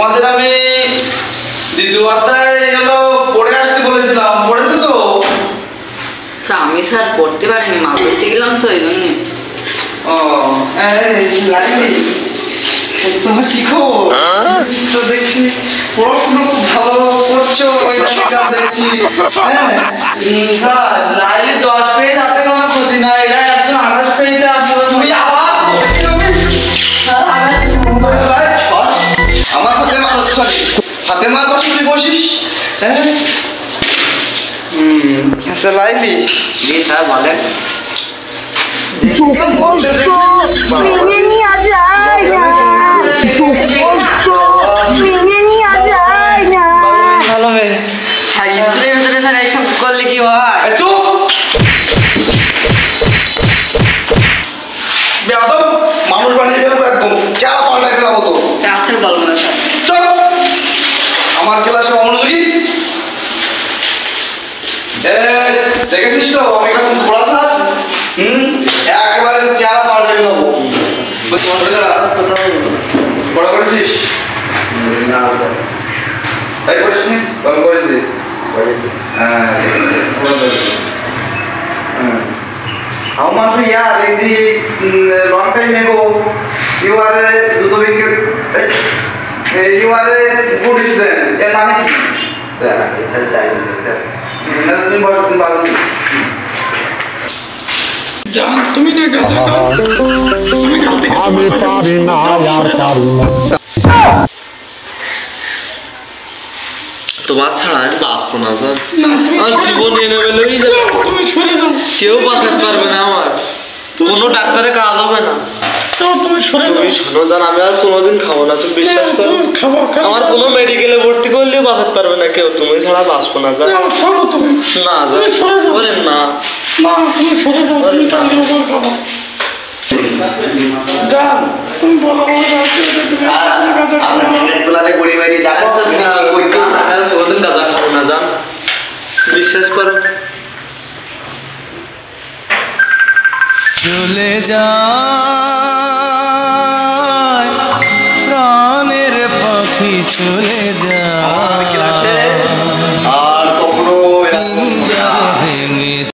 তোমাদের আমি দ্বিতীয় অধ্যায় হলো পড়ে আসতে বলেছিলাম, পড়েছো তো? স্যার আমি স্যার পড়তে পারিনি, মা করতে গেলাম তো এই জন্য। ও লাগলি তোমার কি খবর? তো দেখছি পড়াশোনা খুব ভালো করছো, ওই দেখছি। হ্যাঁ স্যার লাইলে 10 পেজ হাতে কোনো ক্ষতি না, এটা একদম 28 পেজে আছে। তুমি আবার আমার হাতে মার, হাতে মার বসে তুই বসিস। হ্যাঁ আচ্ছা লাইলি। জি স্যার বলেন। কষ্ট মেনে নেওয়া যায় না, কষ্ট মেনে নেওয়া যায় না। ভালো হবে স্যার স্কুলের ভিতরে স্যার এইসব করলে কি হয়? মানুষ বানিয়ে ফেলবো একদম, চা পাল্টাই ফেলা হতো। স্যার বলবো না স্যার। চল আমার ক্লাসে অমনোযোগী। দেখেছিস তো আমি এখন পড়া স্যার, একেবারে চেহারা পাল্টে ফেলাবো। পড়া করেছিস? না স্যার। তাই করিস নি? কল করেছি। হ্যাঁ How much a year in the long time ago you are a Ludovic, you are a good student. এর মানে কি? স্যার আমি স্যার চাই না স্যার। না তুমি বসো, তুমি ভালো ছিল। আমি পারি না আর পারি না। তোমার ছাড়া আমি বাঁচবো না স্যার, আমার জীবন এলোমেলোই যাবে। কেউ বাঁচাতে পারবে না, আমার কোনো ডাক্তারে কাজ হবে না। তুমি শোনো জান, আমি আর কোনোদিন খাবো না, তুমি বিশ্বাস করো। আমার কোনো মেডিকেলে ভর্তি করলেও বাঁচাতে পারবে না কেউ, তুমি ছাড়া বাঁচবো না জান। না বলেন না, কোনোদিন গাঁজা খাবো না জান, বিশ্বাস করো। চলে যা